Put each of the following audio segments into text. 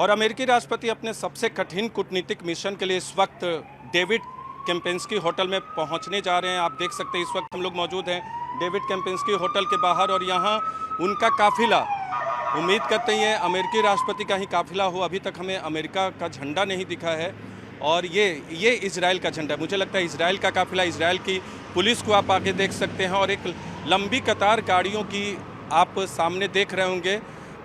और अमेरिकी राष्ट्रपति अपने सबसे कठिन कूटनीतिक मिशन के लिए इस वक्त डेविड केम्पेंस्की होटल में पहुंचने जा रहे हैं। आप देख सकते हैं इस वक्त हम लोग मौजूद हैं डेविड केम्पेंस्की होटल के बाहर और यहाँ उनका काफिला, उम्मीद करते हैं अमेरिकी राष्ट्रपति का ही काफिला हो। अभी तक हमें अमेरिका का झंडा नहीं दिखा है और ये इजराइल का झंडा है। मुझे लगता है इजराइल का काफिला, इजराइल की पुलिस को आप आगे देख सकते हैं और एक लंबी कतार गाड़ियों की आप सामने देख रहे होंगे।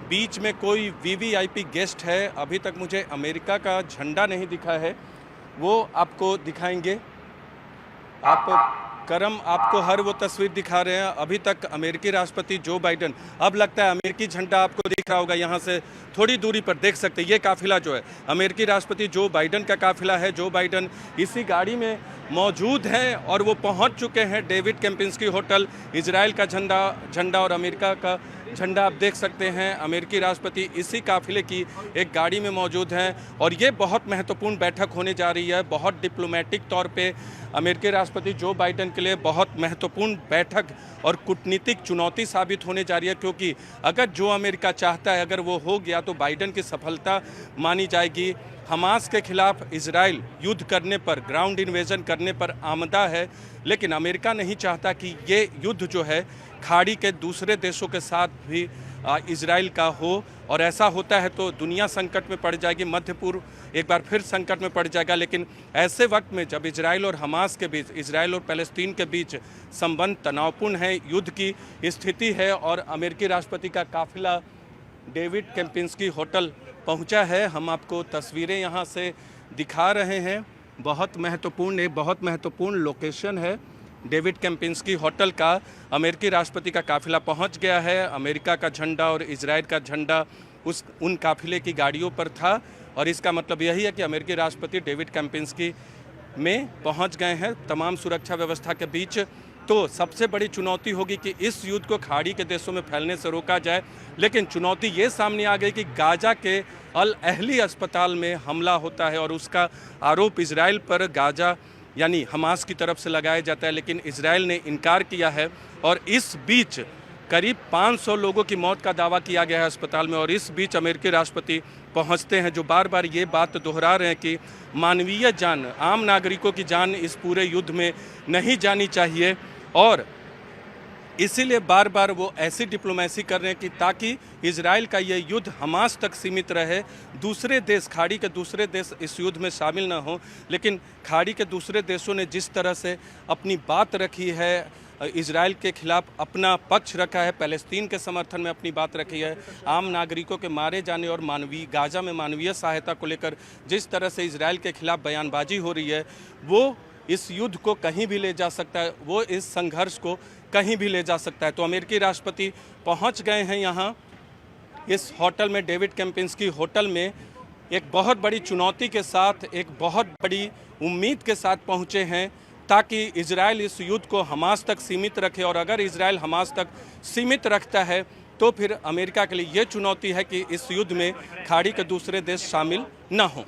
बीच में कोई वीवीआईपी गेस्ट है। अभी तक मुझे अमेरिका का झंडा नहीं दिखा है, वो आपको दिखाएंगे। आपको हर वो तस्वीर दिखा रहे हैं। अभी तक अमेरिकी राष्ट्रपति जो बाइडेन, अब लगता है अमेरिकी झंडा आपको दिख रहा होगा, यहाँ से थोड़ी दूरी पर देख सकते हैं। ये काफिला जो है अमेरिकी राष्ट्रपति जो बाइडेन का काफिला है। जो बाइडेन इसी गाड़ी में मौजूद हैं और वो पहुंच चुके हैं डेविड केम्पेंस्की होटल। इजराइल का झंडा और अमेरिका का झंडा आप देख सकते हैं। अमेरिकी राष्ट्रपति इसी काफिले की एक गाड़ी में मौजूद हैं और ये बहुत महत्वपूर्ण बैठक होने जा रही है। बहुत डिप्लोमेटिक तौर पे अमेरिकी राष्ट्रपति जो बाइडेन के लिए बहुत महत्वपूर्ण बैठक और कूटनीतिक चुनौती साबित होने जा रही है, क्योंकि अगर जो अमेरिका चाहता है अगर वो हो गया तो बाइडेन की सफलता मानी जाएगी। हमास के खिलाफ इजराइल युद्ध करने पर, ग्राउंड इन्वेजन करने पर आमदा है, लेकिन अमेरिका नहीं चाहता कि ये युद्ध जो है खाड़ी के दूसरे देशों के साथ भी इजराइल का हो। और ऐसा होता है तो दुनिया संकट में पड़ जाएगी, मध्य पूर्व एक बार फिर संकट में पड़ जाएगा। लेकिन ऐसे वक्त में जब इजराइल और हमास के बीच, इजराइल और पैलेस्तीन के बीच संबंध तनावपूर्ण है, युद्ध की स्थिति है और अमेरिकी राष्ट्रपति का काफिला डेविड केम्पेंस्की होटल पहुंचा है। हम आपको तस्वीरें यहां से दिखा रहे हैं। बहुत महत्वपूर्ण लोकेशन है डेविड केम्पेंस्की होटल का। अमेरिकी राष्ट्रपति का काफिला पहुंच गया है। अमेरिका का झंडा और इजराइल का झंडा उन काफिले की गाड़ियों पर था और इसका मतलब यही है कि अमेरिकी राष्ट्रपति डेविड केम्पेंस्की में पहुंच गए हैं तमाम सुरक्षा व्यवस्था के बीच। तो सबसे बड़ी चुनौती होगी कि इस युद्ध को खाड़ी के देशों में फैलने से रोका जाए। लेकिन चुनौती ये सामने आ गई कि गाजा के अल अहली अस्पताल में हमला होता है और उसका आरोप इजराइल पर, गाजा यानी हमास की तरफ से लगाया जाता है, लेकिन इजराइल ने इनकार किया है। और इस बीच करीब 500 लोगों की मौत का दावा किया गया है अस्पताल में और इस बीच अमेरिकी राष्ट्रपति पहुंचते हैं, जो बार बार ये बात दोहरा रहे हैं कि मानवीय जान, आम नागरिकों की जान इस पूरे युद्ध में नहीं जानी चाहिए। और इसीलिए बार बार वो ऐसी डिप्लोमेसी कर रहे हैं कि ताकि इजराइल का ये युद्ध हमास तक सीमित रहे, दूसरे देश, खाड़ी के दूसरे देश इस युद्ध में शामिल ना हो। लेकिन खाड़ी के दूसरे देशों ने जिस तरह से अपनी बात रखी है, इजराइल के खिलाफ अपना पक्ष रखा है, पैलेस्तीन के समर्थन में अपनी बात रखी है, आम नागरिकों के मारे जाने और गाजा में मानवीय सहायता को लेकर जिस तरह से इजराइल के खिलाफ बयानबाजी हो रही है, वो इस युद्ध को कहीं भी ले जा सकता है, वो इस संघर्ष को कहीं भी ले जा सकता है। तो अमेरिकी राष्ट्रपति पहुंच गए हैं यहाँ इस होटल में, डेविड केम्पेंस्की होटल में, एक बहुत बड़ी चुनौती के साथ, एक बहुत बड़ी उम्मीद के साथ पहुंचे हैं ताकि इजराइल इस युद्ध को हमास तक सीमित रखे। और अगर इजराइल हमास तक सीमित रखता है तो फिर अमेरिका के लिए ये चुनौती है कि इस युद्ध में खाड़ी के दूसरे देश शामिल न हों।